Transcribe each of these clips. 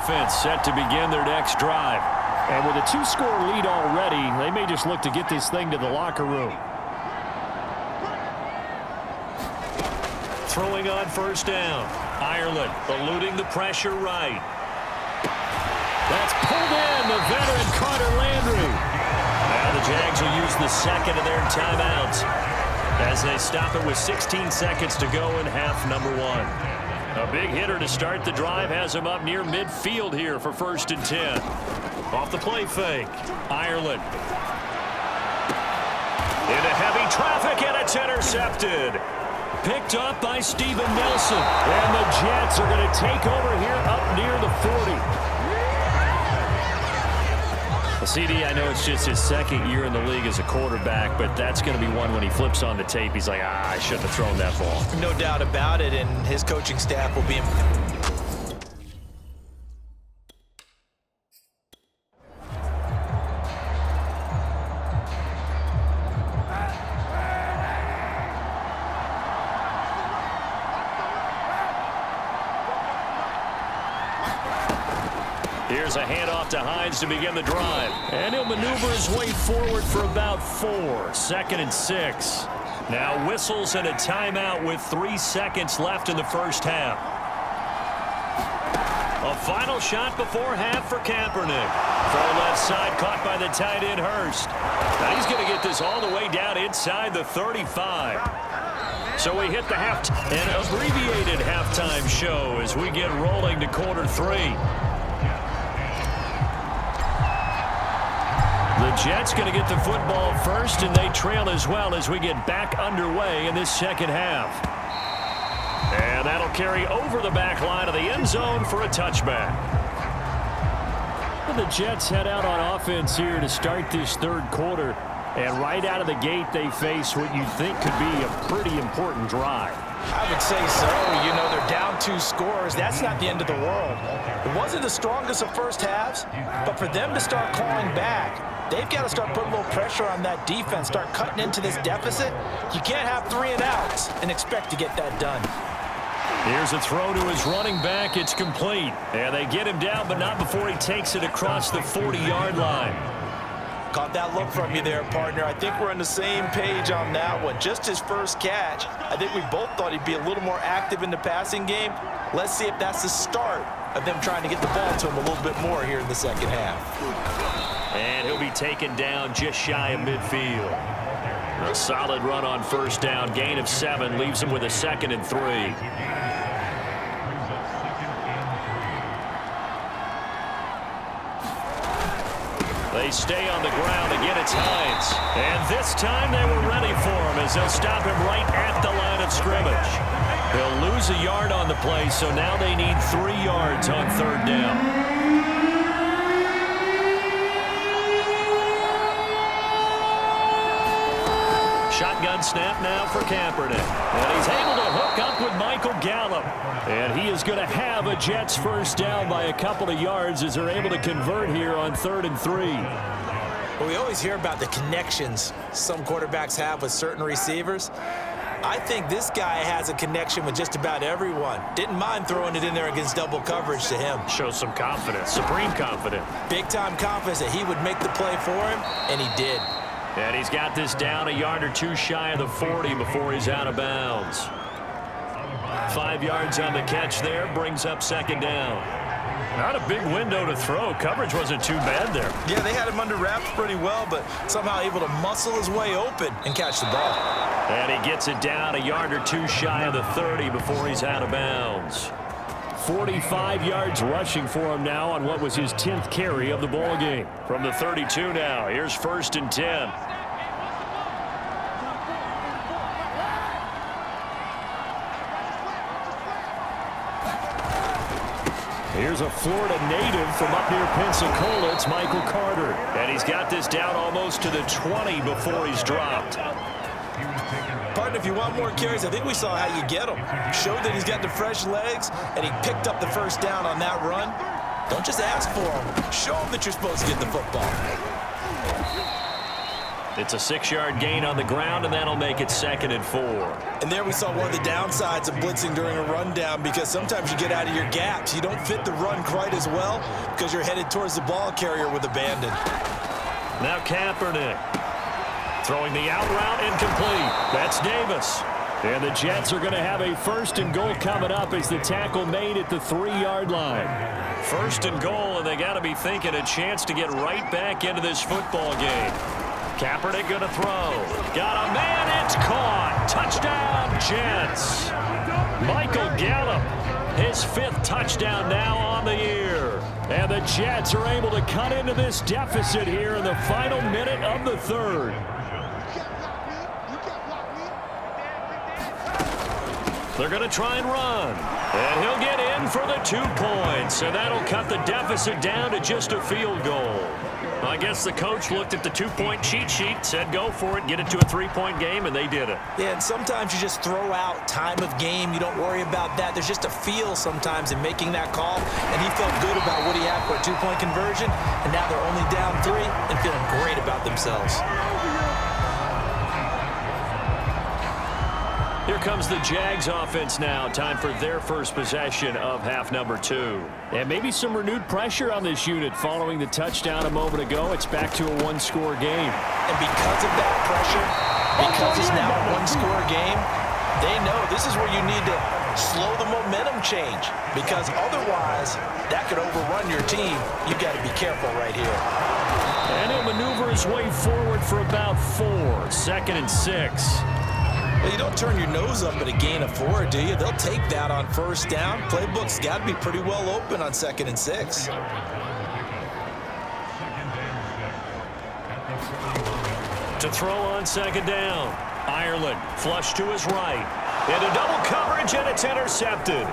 offense set to begin their next drive. And with a 2-score lead already, they may just look to get this thing to the locker room. Throwing on first down. Ireland eluding the pressure right. That's pulled in, the veteran Carter Landry. Now the Jags will use the second of their timeouts as they stop it with 16 seconds to go in half number 1. A big hitter to start the drive has him up near midfield here for 1st and 10. Off the play fake. Ireland. Into heavy traffic, and it's intercepted. Picked up by Steven Nelson. And the Jets are going to take over here up near the 40. Well, CD, I know it's just his second year in the league as a quarterback, but that's going to be one when he flips on the tape. He's like, I shouldn't have thrown that ball. No doubt about it, and his coaching staff will be... Here's a handoff to Hines to begin the drive. And he'll maneuver his way forward for about 4. 2nd and 6. Now whistles and a timeout with 3 seconds left in the first half. A final shot before half for Kaepernick. Throw left side caught by the tight end Hurst. Now he's going to get this all the way down inside the 35. So we hit the an abbreviated halftime show as we get rolling to quarter 3. The Jets going to get the football first, and they trail as well as we get back underway in this second half. And that'll carry over the back line of the end zone for a touchback. The Jets head out on offense here to start this third quarter. And right out of the gate, they face what you think could be a pretty important drive. I would say so. You know, they're down 2 scores. That's not the end of the world. It wasn't the strongest of first halves, but for them to start clawing back, they've got to start putting a little pressure on that defense, start cutting into this deficit. You can't have 3 and outs and expect to get that done. Here's a throw to his running back. It's complete. And they get him down, but not before he takes it across the 40-yard line. Caught that look from you there, partner. I think we're on the same page on that one. Just his first catch. I think we both thought he'd be a little more active in the passing game. Let's see if that's the start of them trying to get the ball to him a little bit more here in the second half. And he'll be taken down just shy of midfield. A solid run on first down. Gain of 7 leaves him with a 2nd and 3. They stay on the ground. Again, it's Hines. And this time they were ready for him as they'll stop him right at the line of scrimmage. They'll lose a yard on the play, so now they need 3 yards on 3rd down. Shotgun snap now for Kaepernick. And he's able to hook up with Michael Gallup. And he is going to have a Jets first down by a couple of yards as they're able to convert here on 3rd and 3. Well, we always hear about the connections some quarterbacks have with certain receivers. I think this guy has a connection with just about everyone. Didn't mind throwing it in there against double coverage to him. Shows some confidence, supreme confidence. Big-time confidence that he would make the play for him, and he did. And he's got this down a yard or 2 shy of the 40 before he's out of bounds. 5 yards on the catch there, brings up 2nd down. Not a big window to throw. Coverage wasn't too bad there. Yeah, they had him under wraps pretty well, but somehow able to muscle his way open and catch the ball. And he gets it down a yard or 2 shy of the 30 before he's out of bounds. 45 yards rushing for him now on what was his 10th carry of the ball game. From the 32 now, here's 1st and 10. Here's a Florida native from up near Pensacola. It's Michael Carter. And he's got this down almost to the 20 before he's dropped. Partner, if you want more carries, I think we saw how you get him. Showed that he's got the fresh legs, and he picked up the first down on that run. Don't just ask for him. Show him that you're supposed to get the football. It's a 6-yard gain on the ground, and that'll make it 2nd and 4. And there we saw one of the downsides of blitzing during a rundown, because sometimes you get out of your gaps. You don't fit the run quite as well because you're headed towards the ball carrier with abandon. Now Kaepernick throwing the out route, incomplete. That's Davis. And the Jets are going to have a 1st and goal coming up as the tackle made at the 3-yard line. 1st and goal, and they got to be thinking a chance to get right back into this football game. Kaepernick going to throw. Got a man. It's caught. Touchdown, Jets. Michael Gallup, his 5th touchdown now on the year. And the Jets are able to cut into this deficit here in the final minute of the 3rd. They're going to try and run. And he'll get in for the 2 points. And that'll cut the deficit down to just a field goal. I guess the coach looked at the 2-point cheat sheet, said go for it, get it to a 3-point game, and they did it. Yeah, and sometimes you just throw out time of game. You don't worry about that. There's just a feel sometimes in making that call, and he felt good about what he had for a 2-point conversion, and now they're only down 3 and feeling great about themselves. Here comes the Jags offense now. Time for their first possession of half number 2. And maybe some renewed pressure on this unit following the touchdown a moment ago. It's back to a 1-score game. And because of that pressure, because it's now a 1-score game, they know this is where you need to slow the momentum change, because otherwise that could overrun your team. You've got to be careful right here. And he'll maneuver his way forward for about 4. 2nd and 6. Well, you don't turn your nose up at a gain of 4, do you? They'll take that on 1st down. Playbook's got to be pretty well open on 2nd and 6. To throw on 2nd down. Ireland flush to his right. Into double coverage, and it's intercepted.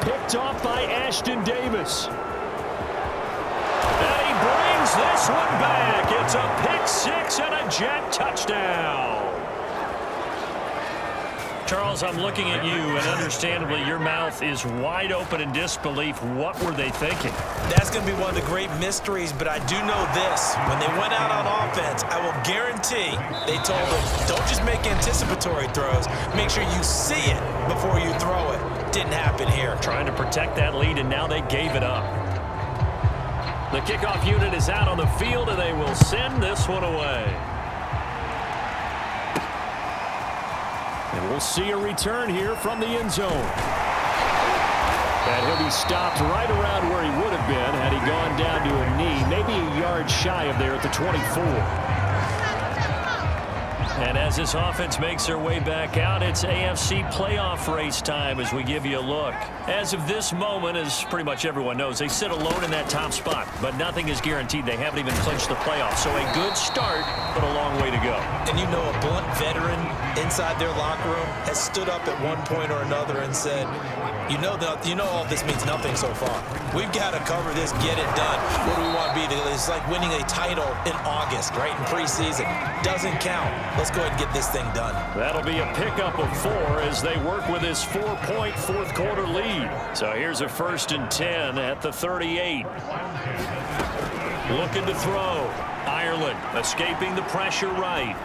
Picked off by Ashton Davis. And he brings this one back. It's a pick 6 and a Jet touchdown. Charles, I'm looking at you, and understandably, your mouth is wide open in disbelief. What were they thinking? That's going to be one of the great mysteries, but I do know this. When they went out on offense, I will guarantee they told them, don't just make anticipatory throws. Make sure you see it before you throw it. Didn't happen here. Trying to protect that lead, and now they gave it up. The kickoff unit is out on the field, and they will send this one away. And we'll see a return here from the end zone. And he'll be stopped right around where he would have been had he gone down to a knee, maybe a yard shy of there at the 24. And as this offense makes their way back out, it's AFC playoff race time as we give you a look. As of this moment, as pretty much everyone knows, they sit alone in that top spot, but nothing is guaranteed. They haven't even clinched the playoffs, so a good start, but a long way to go. And you know, a blunt veteran inside their locker room has stood up at one point or another and said, you know all this means nothing so far. We've got to cover this, get it done. What do we want to be? It's like winning a title in August, right, in preseason. Doesn't count. Let's go ahead and get this thing done. That'll be a pickup of 4 as they work with this 4-point fourth-quarter lead. So here's a 1st and 10 at the 38. Looking to throw. Ireland escaping the pressure right.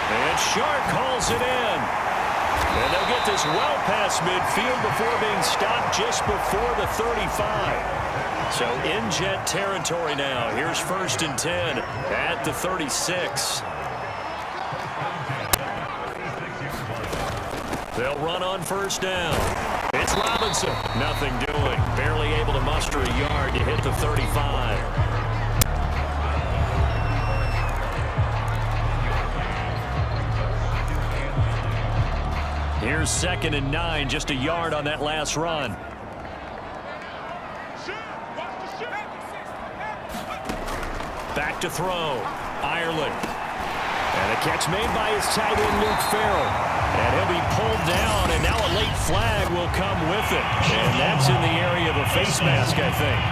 And Shark calls it in. And they'll get this well past midfield before being stopped just before the 35. So in Jet territory now. Here's 1st and 10 at the 36. They'll run on 1st down. It's Robinson. Nothing doing. Barely able to muster a yard to hit the 35. Here's 2nd and 9, just a yard on that last run. Back to throw. Ireland. And a catch made by his tight end, Luke Farrell. And he'll be pulled down, and now a late flag will come with it. And that's in the area of a face mask, I think.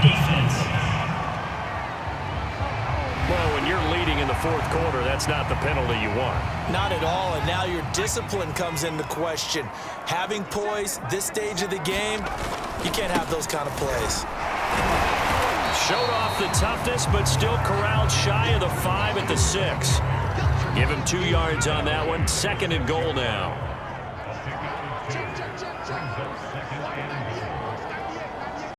Well, when you're leading in the 4th quarter, that's not the penalty you want. Not at all, and now your discipline comes into question. Having poise this stage of the game, you can't have those kind of plays. Showed off the toughness, but still corralled shy of the 5 at the 6. Give him 2 yards on that one. 2nd and goal now.